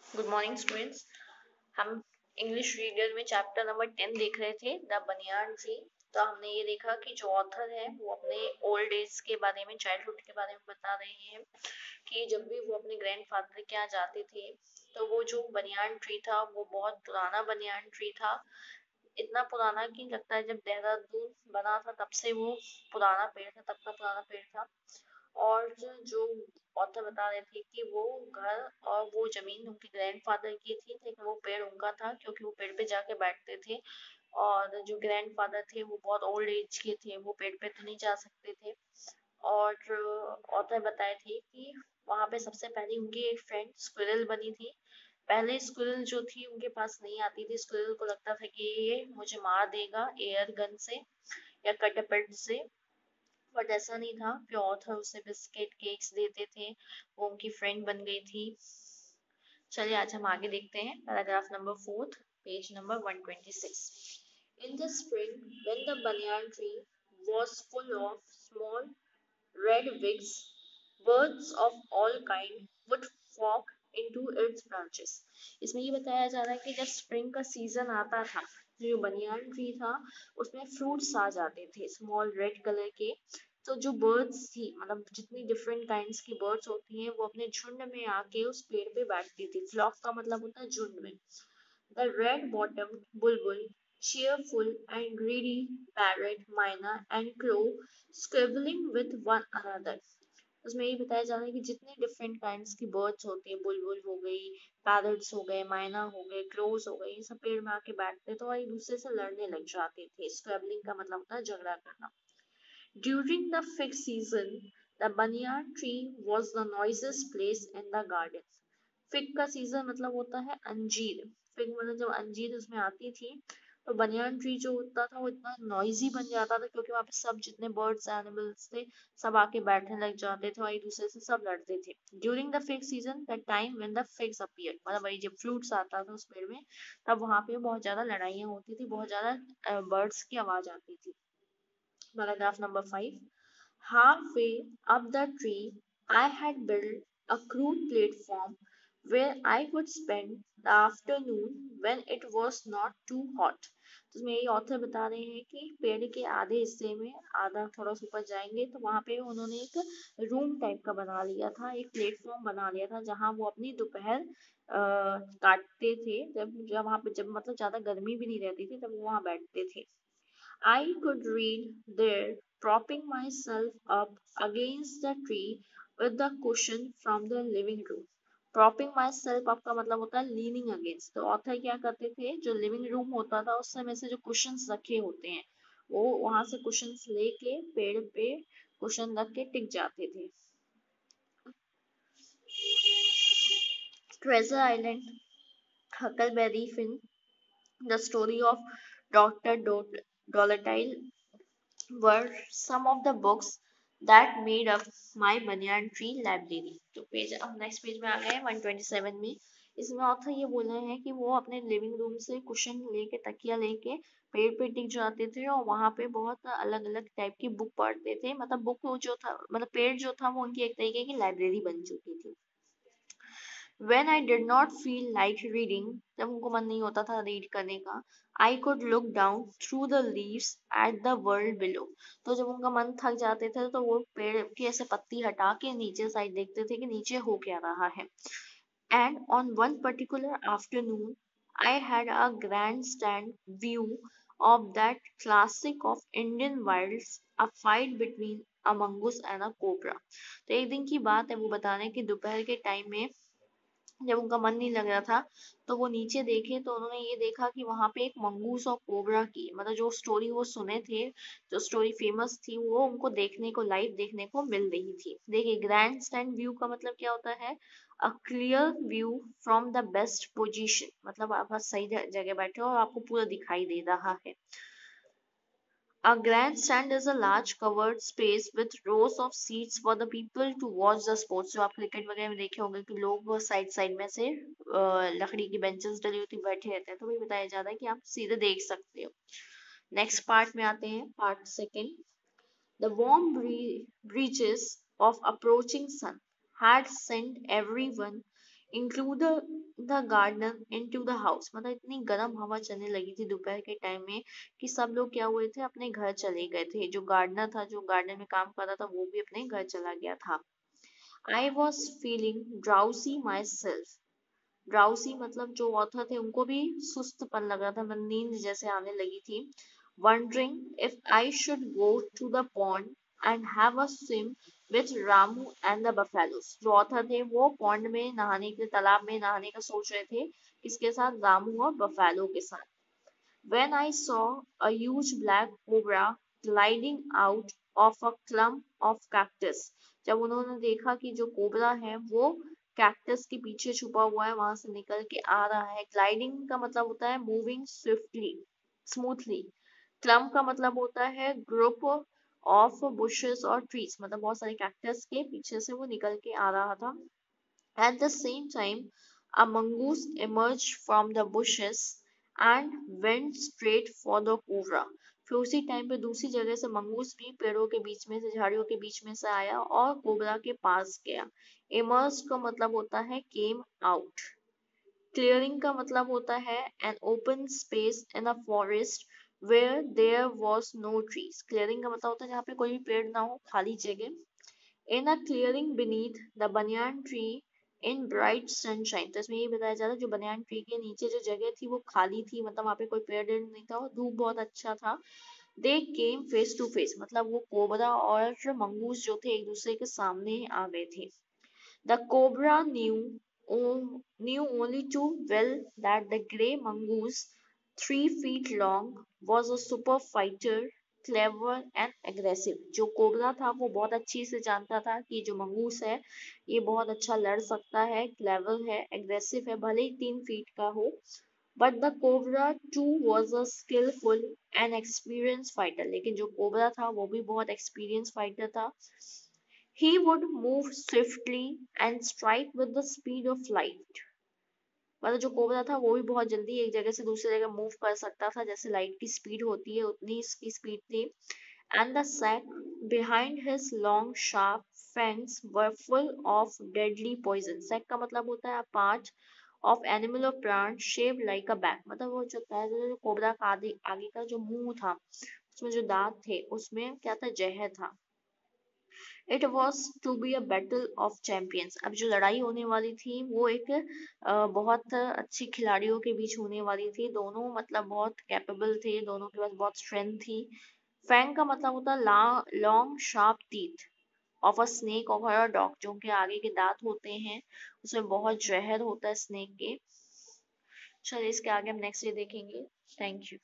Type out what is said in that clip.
Good morning students. हम English reader में chapter number 10 देख रहे थे, द बनियान ट्री। तो हमने ये देखा कि जो ऑथर है वो अपने ओल्ड एज के बारे में, चाइल्डहुड के बारे में बता रहे हैं कि जब भी वो अपने ग्रैंडफादर के यहाँ जाते थे तो वो जो बनियान ट्री था वो बहुत पुराना बनियान ट्री था। इतना पुराना कि लगता है जब देहरादून बना था तब से वो पुराना पेड़ था, तब का पुराना पेड़ था। और जो ऑथर बता रहे थे कि वो घर और वो जमीन उनके ग्रैंडफादर की थी, लेकिन वो पेड़ उनका था क्योंकि वो पेड़ पे जाके बैठते थे। और जो ग्रैंडफादर थे वो बहुत ओल्ड एज के थे, वो पेड़ पे तो नहीं जा सकते थे। और ऑथर बताए थे कि वहां पे सबसे पहले उनकी एक फ्रेंड स्क्विरल बनी थी। पहले स्क्विरल जो थी उनके पास नहीं आती थी, स्क्विरल को लगता था कि ये मुझे मार देगा एयर गन से या कैटapult से। बट ऐसा नहीं था, फिर ऑथर उसे बिस्किट केक्स देते थे, वो उनकी फ्रेंड बन गई थी। चलिए आज हम आगे देखते हैं paragraph number 4, page number 126। In the spring, when the banyan tree was full of small red wings, birds of all kind would flock into its branches. इसमें ये बताया जा रहा है कि जब स्प्रिंग का सीजन आता था, जो बनियान ट्री था उसमें फ्रूट्स आ जाते थे स्मॉल रेड कलर के। तो जो बर्ड्स थी, मतलब जितनी डिफरेंट काइंड्स की बर्ड्स होती हैं वो अपने झुंड में आके उस पेड़ पे बैठती थी। फ्लॉक का मतलब होता है झुंड में। The red bottom Bulbul, cheerful and greedy parrot, myna and crow squibbling with one another। उसमें ये बताया जा रहा है कि जितने डिफरेंट काइंड्स की बर्ड्स होती है, बुलबुल हो गई, पैरट्स हो गए, मायना हो गए, क्रोज हो गए, ये सब पेड़ में आके बैठते थे और एक दूसरे से लड़ने लग जाते थे। स्क्वेबलिंग का मतलब होता है झगड़ा करना। During the fig season, the banyan tree was the noisiest place in the garden। Fig का सीजन मतलब होता है अंजीर। फिग मतलब जब अंजीर उसमें आती थी तो बनियान ट्री जो होता था वो इतना नॉइजी बन जाता था क्योंकि वहां पे सब जितने बर्ड्स एनिमल्स थे सब आके बैठने लग जाते थे और एक दूसरे से सब लड़ते थे। During the fig season, the time when the figs appear, मतलब वही जब फ्रूट्स आता था उस पेड़ में, तब वहां पे बहुत ज्यादा लड़ाइयाँ होती थी, बहुत ज्यादा बर्ड्स की आवाज आती थी। Paragraph number 5. Halfway up the tree, I had built a crude platform where I could spend the afternoon when it was not too hot। तो इसमें ये ऑथर बता रहे हैं कि पेड़ के आधे हिस्से में, आधा थोड़ा सा ऊपर जाएंगे तो वहां पे उन्होंने एक रूम टाइप का बना लिया था, एक प्लेटफॉर्म बना लिया था जहां वो अपनी दोपहर काटते थे। जब जब वहां पे जब मतलब ज्यादा गर्मी भी नहीं रहती थी तब वो वहां बैठते थे। I could read there, propping myself up against the tree with the cushion from the living room। Propping myself up का मतलब होता है leaning against। तो ऑथर क्या करते थे, जो लिविंग रूम होता था उस समय से जो कुशंस रखे होते हैं वो वहां से कुशंस लेके पेड़ पे कुशन रख के टिक जाते थे। Treasure Island, Huckleberry Finn, the story of Doctor Dolittle were some of the books that made up my banyan tree library। तो पेज अब नेक्स्ट पेज में आ गए 127 में। इसमें ऑथर ये बोल रहे हैं कि वो अपने लिविंग रूम से कुशन लेके, तकिया लेके पेड़ पे टिक जाते थे और वहां पे बहुत अलग अलग टाइप की बुक पढ़ते थे। मतलब बुक जो था, मतलब पेड़ जो था वो उनकी एक तरीके की लाइब्रेरी बन चुकी थी। When I did not feel like reading, जब उनको मन नहीं होता था रीड करने का, I could look down through the leaves at the world below। तो जब उनका मन थक जाते थे तो वो पेड़ की ऐसे पत्ती हटा के नीचे साइड देखते थे कि नीचे हो क्या रहा है। And on one particular afternoon, I had a grandstand view of that classic of Indian wilds, a fight between a mongoose and a cobra। तो एक दिन की बात है, वो बता रहे हैं कि दोपहर के टाइम में जब उनका मन नहीं लग रहा था तो वो नीचे देखे तो उन्होंने ये देखा कि वहां पे एक मंगूस और कोबरा की, मतलब जो स्टोरी वो सुने थे, जो स्टोरी फेमस थी, वो उनको देखने को, लाइव देखने को मिल रही थी। देखिए, ग्रैंड स्टैंड व्यू का मतलब क्या होता है, a clear view from the best position, मतलब आप सही जगह बैठे हो और आपको पूरा दिखाई दे रहा है। A grandstand is a large covered space with rows of seats for the people to watch the sports। जो आप क्रिकेट वगैरह में देखे होंगे कि लोग साइड साइड में से लकड़ी की बेंचेस डली होती बैठे रहते हैं, तो वही बताया जाता है कि आप सीधे देख सकते हो। नेक्स्ट पार्ट में आते हैं, part second. The warm breezes of approaching sun had sent everyone, including the garden into the house, मतलब इतनी गर्म हवा चलने लगी थी दोपहर के टाइम में कि सब लोग क्या हुए थे, अपने घर चले गए थे। जो गार्डनर था, जो गार्डन में काम कर रहा था, वो भी अपने घर चला गया था। I was feeling drowsy myself. Drowsy मतलब जो ऑथर थे उनको भी सुस्तपन लग रहा था, मतलब नींद जैसे आने लगी थी। Wondering if I should go to the pond and have a swim with Ramu and the buffaloes. जो ऑथर थे वो पॉन्ड में नहाने के, तालाब में नहाने का सोच रहे थे, किसके साथ, रामू और बफेलो के साथ। When I saw a huge black cobra gliding out of a clump of cactus, जब उन्होंने देखा कि जो कोबरा है वो कैक्टस के पीछे छुपा हुआ है, वहां से निकल के आ रहा है। ग्लाइडिंग का मतलब होता है मूविंग स्विफ्टली, स्मूथली। क्लम्प का मतलब होता है ग्रुप ऑफ बुशेस और ट्रीज, मतलब बहुत सारे कैक्टस के पीछे से वो निकल के आ रहा था। At the same time, a mongoose emerged from the bushes and went straight for the cobra. फिर उसी टाइम पे दूसरी जगह से मंगूस भी पेड़ों के बीच में से, झाड़ियों के बीच में से आया और कोबरा के पास गया। Emerged का मतलब होता है came out. Clearing का मतलब होता है an open space in a forest where there was no trees. Clearing का मतलब होता है जहाँ पे कोई भी पेड़ ना हो, खाली जगह। In a clearing beneath the banyan tree in bright sunshine, तो इसमें ये बताया जा रहा है जो बनियान ट्री के नीचे जो जगह थी वो खाली थी, मतलब वहाँ पे कोई पेड़ नहीं था और धूप बहुत अच्छा था। They came face to face, मतलब वो कोबरा और मंगूस जो थे एक दूसरे के सामने आ गए थे। The cobra knew only too well that the grey mongoose, 3 feet long, was a super fighter, clever and aggressive. जो कोबरा था वो बहुत अच्छी से जानता था कि जो मंगूस है ये बहुत अच्छा लड़ सकता है, क्लेवर है, एग्रेसिव है, भले ही 3 फीट का हो। But the cobra too was a skillful and experienced fighter. लेकिन जो कोबरा था वो भी बहुत experienced fighter था। He would move swiftly and strike with the speed of light. मतलब जो कोबरा था वो भी बहुत जल्दी एक जगह से दूसरी जगह मूव कर सकता था, जैसे लाइट की स्पीड होती है उतनी इसकी स्पीड थी। And the sack behind his long sharp fangs were full of deadly poison. Sack का मतलब होता है part of animal or plant shaped like a bat. मतलब वो जो था, जो कोबरा का आगे आगे का जो मुंह था, उसमें जो दांत थे उसमें क्या था, जहर था। It was to be a battle of champions. अब जो लड़ाई होने वाली थी वो एक बहुत अच्छी खिलाड़ियों के बीच होने वाली थी। दोनों मतलब बहुत कैपेबल थे, दोनों के पास बहुत स्ट्रेंथ थी। फैंग का मतलब होता है long sharp teeth of a snake और अ डॉग, जो उनके आगे के दांत होते हैं उसमें बहुत जहर होता है स्नेक के। चलिए इसके आगे हम नेक्स्ट डे देखेंगे। Thank you.